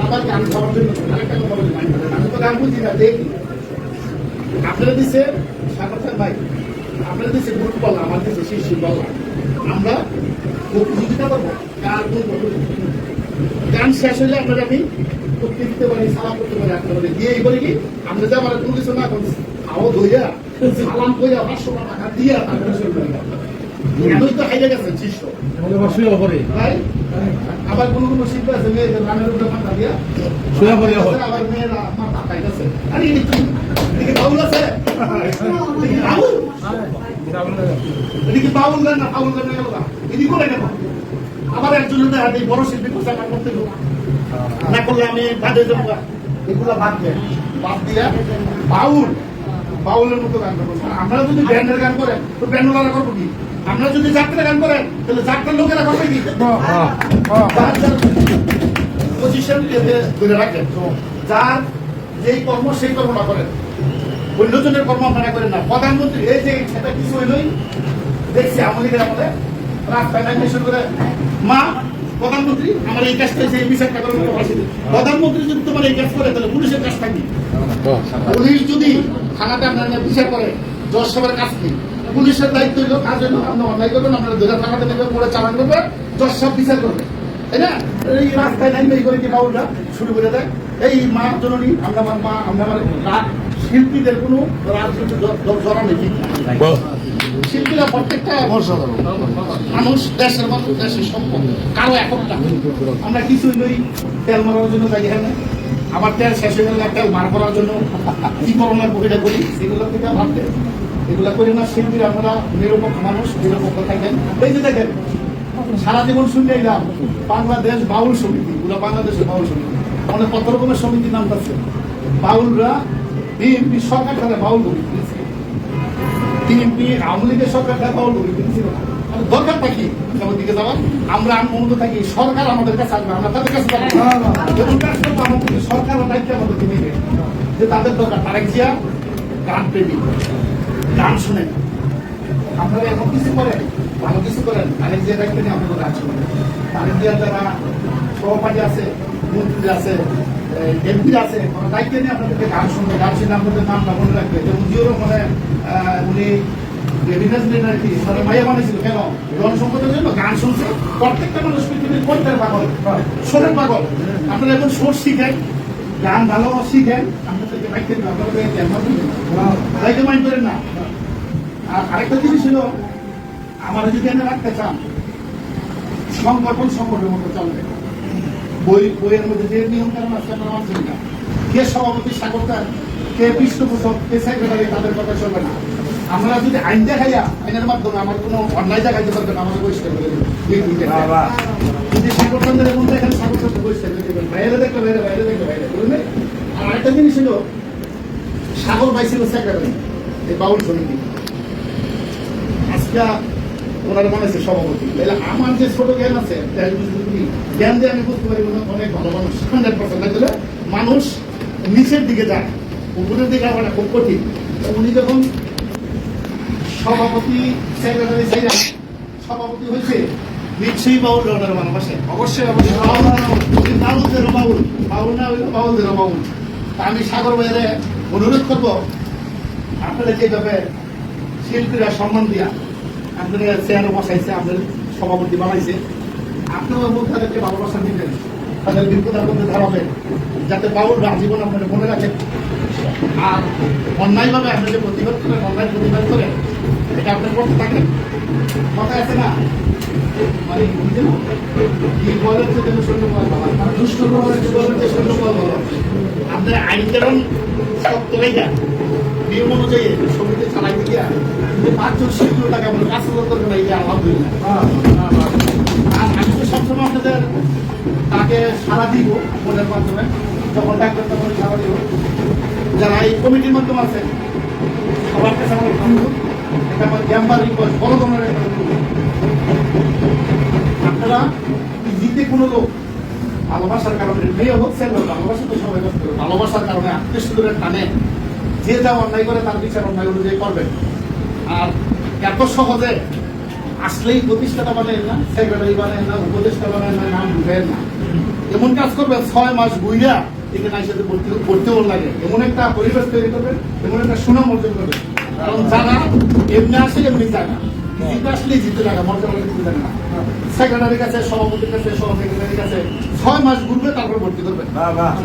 আবার গান খাওয়ার জন্য আরেকটা কথা বলি আমি তো গান বুঝি না দেখি আপনারা দিচ্ছে সাগর ভাই আপনারা দিচ্ছে গ্রুপ বললাম আমার দিচ্ছে শিশু বললাম আমরা প্রতিযোগিতা করবো কার কোন গান শেষ হলে আপনারা আমি করতে দিতে পারি সালাম করতে পারি আপনাদের দিয়ে এই বলি কি আমরা যা আমার কোনো কিছু না করছি খাওয়া ধইয়া সালাম কইয়া 500 টাকা দিয়া তারপরে শুরু করি এমনই তো হাইলে গেছে শিষ্য ভাই আবার কোনো কোনো শিল্প আছে মেয়েদের রানের উপরে মাথা দিয়া শুয়ে পড়ে আবার মেয়েরা মাথা খাইতেছে আরে এদিকে বাউল আছে এদিকে বাউল এদিকে বাউল গান না বাউল গান গেল এদিকে করে নেব আবার একজনের দেখা এই বড় শিল্পী কোথায় কাজ করতে না করলে আমি বাদে যাবো এগুলো বাদ দিয়া বাউল বাউলের মতো গান করবো আমরা যদি ব্যান্ডের গান করেন তো ব্যান্ডওয়ালা করবো কি আমরা যদি যাত্রা গান করেন তাহলে যাত্রার লোকেরা করবে কি পজিশন ধরে রাখেন যার যেই কর্ম সেই কর্মটা করেন অন্যজনের কর্ম আপনারা করেন না প্রধানমন্ত্রী এই যে সেটা কিছু হইলই দেখছি আমাদের আমাদের রাস্তায় নামে শুরু করে মা প্রধানমন্ত্রী আমার এই কাজটা হয়েছে এই বিচারটা করার মতো প্রধানমন্ত্রী যদি তোমার এই কাজ করে তাহলে পুলিশের কাজ থাকি পুলিশ যদি থানাতে আপনারা বিচার করে জজ সবার কাজ কি পুলিশের দায়িত্ব হইল কাজ হইল আপনি অন্যায় করবেন আপনারা ধরে থানাতে নেবে পরে চালান করবে জজ সব বিচার করবে তাই না এই রাস্তায় নামবে এই করে কি বাউলরা শুরু করে দেয় এই মা জননী আমরা আমার মা আমরা আমার শিল্পীদের কোনো রাজনৈতিক জড়া নেই শিল্পীরা প্রত্যেকটা মানুষ দেশের মানুষ দেশের সম্পদ কারো একটা আমরা কিছুই নই তেল মারার জন্য যাই এখানে আবার তেল শেষ হয়ে গেলে তেল মার করার জন্য কি করোনার বহিটা করি সেগুলো থেকে ভাবতে এগুলা করি না শিল্পীরা আমরা নিরপেক্ষ মানুষ নিরপেক্ষ থাকেন এই যে দেখেন সারা জীবন শুনে এলাম বাংলাদেশ বাউল সমিতি এগুলো বাংলাদেশের বাউল সমিতি আমাদের কত রকমের সমিতির নাম আছে বাউলরা বিএনপি সরকার তারা বাউল করি বিএনপি আওয়ামী লীগের সরকার তারা বাউল করি দরকার থাকি দিকে যাওয়ার আমরা অনুমত থাকি সরকার আমাদের কাছে আসবে আমরা তাদের কাছে সরকার দায়িত্ব আমাদেরকে নেবে যে তাদের দরকার তারেক জিয়া গান প্রেমিক গান শুনেন আপনারা এখন কিছু করেন ভালো কিছু করেন তারেক জিয়া দায়িত্ব নিয়ে আপনাদের গান শুনেন তারেক জিয়ার যারা সহপাঠী আছে মন্ত্রী আছে এমপি আছে দায়িত্ব নিয়ে আপনাদেরকে গান শুনবে গান শুনে আপনাদের নামটা মনে রাখবে যেমন জিওর মানে উনি মাইয়া বানিয়েছিল কেন জনসম্পদের জন্য গান শুনছে প্রত্যেকটা মানুষ পৃথিবীর কণ্ঠের পাগল সোরের পাগল আপনারা এখন সোর শিখেন গান ভালো শিখেন আপনাদেরকে দায়িত্ব মাইন্ড করেন না আর আরেকটা জিনিস ছিল আমার যদি এনে রাখতে চান সংগঠন সংগঠনের মতো চলবে বইয়ের মধ্যে যে নিয়ম কারণ আছে আপনারা মানছেন না কে সভাপতি স্বাগতার কে পৃষ্ঠপোষক কে সেক্রেটারি তাদের কথা চলবে না আমরা যদি আইন দেখাইয়া আইনের মাধ্যমে আমার কোনো অন্যায় দেখাইতে পারবেন আমাদের বহিষ্কার করে দেবেন যদি সংগঠনদের মধ্যে এখানে সংগঠন বহিষ্কার করে দেবেন বাইরে দেখলে বাইরে বাইরে দেখলে বাইরে বুঝলেন আর আরেকটা জিনিস ছিল সাগর ভাই ছিল সেক্রেটারি এই বাউল সমিতি আজকে ওনারা বানাইছে সভাপতি আমার যে ছোট জ্ঞান আছে জ্ঞান দিয়ে আমি বুঝতে পারি অনেক ভালো মানুষ 100% মানুষ নিচের দিকে যায় উপরের দিকে আমার খুব কঠিন উনি যখন সভাপতি সেক্রেটারি চাইরা সভাপতি হয়েছে নিশ্চয়ই বাউল অর্ডার ভালোবাসে অবশ্যই বাউলদের বাউল বাউল না হইলে বাউলদের বাউল আমি সাগর ভাইয়ের অনুরোধ করবো আপনারা যেভাবে শিল্পীরা সম্মান দিয়া আপনারা চেয়ারে বসাইছে আপনাদের সভাপতি বানাইছে আপনারা তাদেরকে ভালোবাসা দিবেন তাদের বিপদের মধ্যে ধরাবেন যাতে বাউলরা জীবন আপনারা মনে রাখেন আর অন্যায়ভাবে আপনি যে প্রতিবাদ করেন অন্যায় প্রতিবাদ করেন এটা আপনার করতে থাকেন কথা আছে না মানে কি বলেন যে সৈন্যবল দুষ্ট বলেন যে সৈন্যবল আপনার আইন কারণ শক্ত লেখা নিয়ম অনুযায়ী সমিতি চালাইতে গিয়া 5 জন শিল্পী টাকা বলে 5,000 টাকা এই আলহামদুলিল্লাহ আর আমি তো সবসময় সারা দিব ফোনের মাধ্যমে, যখন ডাক্তার তখন সারা দিব। যারা এই কমিটির মাধ্যমে আছে সবার কাছে আমার অনুরোধ, এটা আমার গ্যাম্বার রিকোয়েস্ট, বড় ধরনের একটা অনুরোধ। আপনারা জিতে কোনো লোক ভালোবাসার কারণে, মেয়ে হোক ছেলে হোক, ভালোবাসা তো সবাই করতে হবে, ভালোবাসার কারণে আত্মীয় টানে যে যা অন্যায় করে তার বিচার অন্যায় অনুযায়ী করবেন। আর এত সহজে আসলেই প্রতিষ্ঠাতা বানেন না, সেক্রেটারি বানেন না, উপদেষ্টা বানেন না, নাম ঢুকেন না। এমন কাজ করবেন 6 মাস বুইরা এখানে সাথে ভর্তিও লাগে, এমন একটা পরিবেশ তৈরি করবেন, এমন একটা সুনাম অর্জন করবেন। কারণ যারা এমনি আসে এমনি যায় না, জিতে আসলেই জিতে লাগা, মর্যাদা জিতে লাগে না। সেক্রেটারির কাছে, সভাপতির কাছে, সহ সেক্রেটারির কাছে 6 মাস ঘুরবে, তারপর ভর্তি করবে।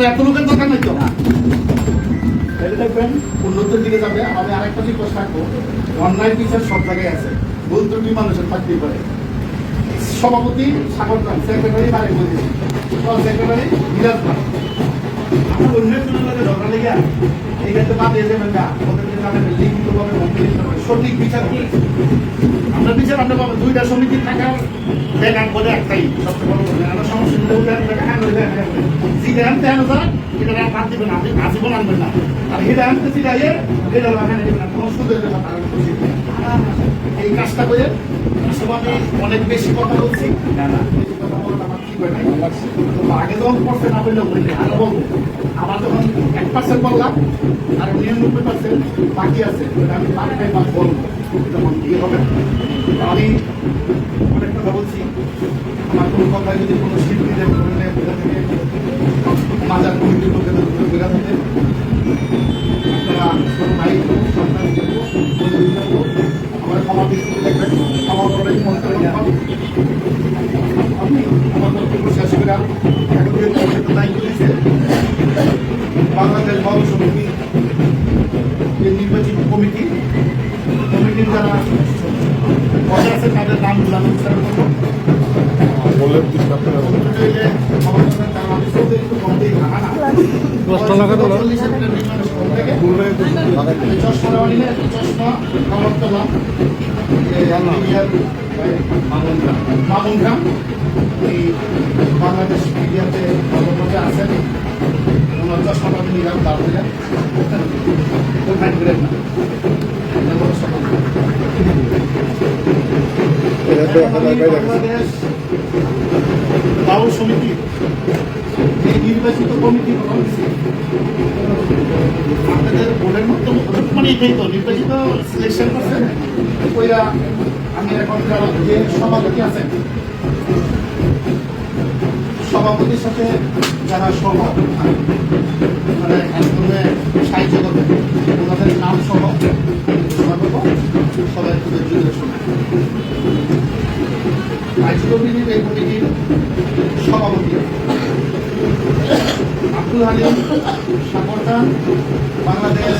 এত লোকের দরকার নাই তো। এটা দেখবেন উন্নতির দিকে যাবে। আমি আরেকটা রিকোয়েস্ট রাখবো, অনলাইন বিচার সব জায়গায় আছে, ভুল ত্রুটি মানুষের থাকতেই পারে। সভাপতি সাগর খান, সেক্রেটারি বারে বলছি, সেক্রেটারি বিরাজ খান। আমার অন্য জনের ঝগড়া লেগে এই ক্ষেত্রে বাদ দিয়ে যাবেন না, ওদেরকে তাদের লিখিতভাবে সঠিক বিচার হবে। আমরা বিচার আমরা পাবো 2টা সমিতি থাকার ব্যাঘাত বলে একটাই সবচেয়ে বড় কথা। আমরা সমস্যা নিতে যেটা আনতে আনো স্যার এটা বাদ দিবেন, আপনি আজীবন আনবেন না। আর এটা আনতে চিটাইয়ে এটা লাগানো দেবেন না, কোনো সুদের এই কাজটা করে। আসলে আমি অনেক বেশি কথা বলছি, বেশি কথা বলাটা আমার ঠিক হয় নাই। আগে যখন করতে না বললেও বলি, আরো বলবো। আমার যখন 1% বললাম আর 99% বাকি আছে, আমি 5 বলবো, যখন ইয়ে হবে। আমি অনেক কথা বলছি, আমার কোনো কথা যদি কোনো শিল্পীদের ধরনের বোঝা থেকে, মাজার কমিটির মধ্যে বোঝা থাকে, আপনারা কোনো ভাই সন্তান দেবো, আমার ক্ষমা দৃষ্টিতে দেখবেন, ক্ষমা করবেন, মনে করে আপনি আমার বক্তব্য শেষ করে একত্রিত দায়িত্ব দিয়েছে বাংলাদেশ বাউল সমিতি নির্বাচিত কমিটির যারা পদে আছে তাদের নামগুলো আমি উচ্চারণ করবো। মামুন খান বাংলাদেশ মিডিয়াতে কর্মরত আছেন, ওনার চশমাটা নিলাম তার থেকে বাংলাদেশ বাউল সমিতি এই নির্বাচিত কমিটি আপনাদের বোর্ডের মতো মানে এটাই তো নির্বাচিত সিলেকশন করছেন। ওইরা আমি এখন যে সভাপতি আছেন, সভাপতির সাথে যারা মানে একদমে সাহায্য করবেন ওনাদের নাম সহ ঘোষণা করবো, সবাই খুব জুড়ে শোনা। আইনজীবীর এই কমিটির সভাপতি আব্দুল হালিম সাগর খান, বাংলাদেশ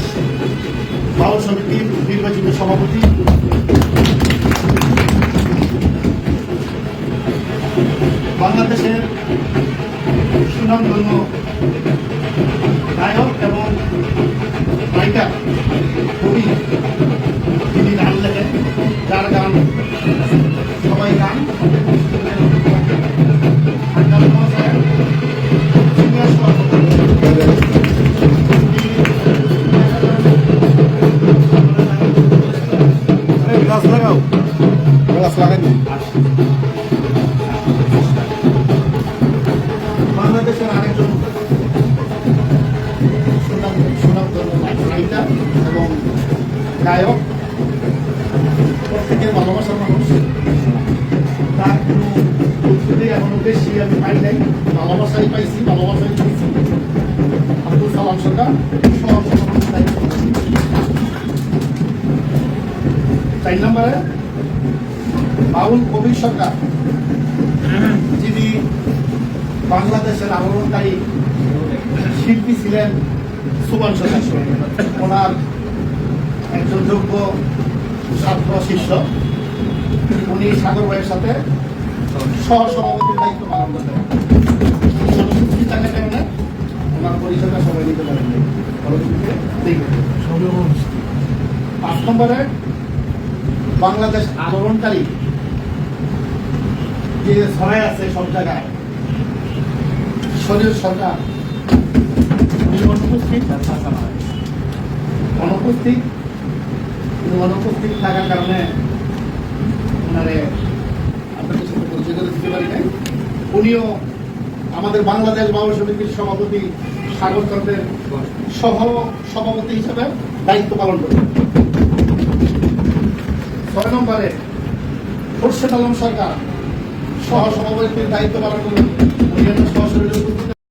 বাউল সমিতির নির্বাচিত সভাপতি। বাংলাদেশের সুনামধন্য গায়ক এবং রাইটার কবি, যিনি গান লেখেন, যার গান সবাই গান, গাছ লাগাও, গাছ লাগাইনি। বাংলাদেশের আরেকজন রাইটার এবং গায়ক, প্রত্যেকের ভালোবাসার মানুষ, তার কোনো উত্তরে এখনো বেশি আমি পাই নাই, ভালোবাসাই পাইছি, ভালোবাসাই পাইছি। আব্দুল সালাম সরকার দায়িত্ব। 4 নম্বরে বাউল কবির সরকার, যিনি বাংলাদেশের আন্দোলনকারী শিল্পী ছিলেন সুবন সরকার, ওনার একজন যোগ্য ছাত্র শিষ্য। উনি সাগর ভাইয়ের সাথে সহসভাপতির দায়িত্ব পালন করতেন। থাকার কারণে ওনার পরিচয়টা সবাই নিতে পারেন। 5 নম্বরে বাংলাদেশ আন্দোলনকারী যে ছড়াই আছে সব জায়গায়, মিশরের সরকার উনি অনুপস্থিত থাকার কারণে ওনারে আপনাদের সাথে পরিচয় করে দিতে পারি নাই। উনিও আমাদের বাংলাদেশ বাউল সমিতির সভাপতি সাগর চন্দ্রের সহ সভাপতি হিসেবে দায়িত্ব পালন করবেন। 6 নম্বরে খোরশেদ আলম সরকার সহ সভাপতির দায়িত্ব পালন করবেন। উনি সশরীরে উপস্থিত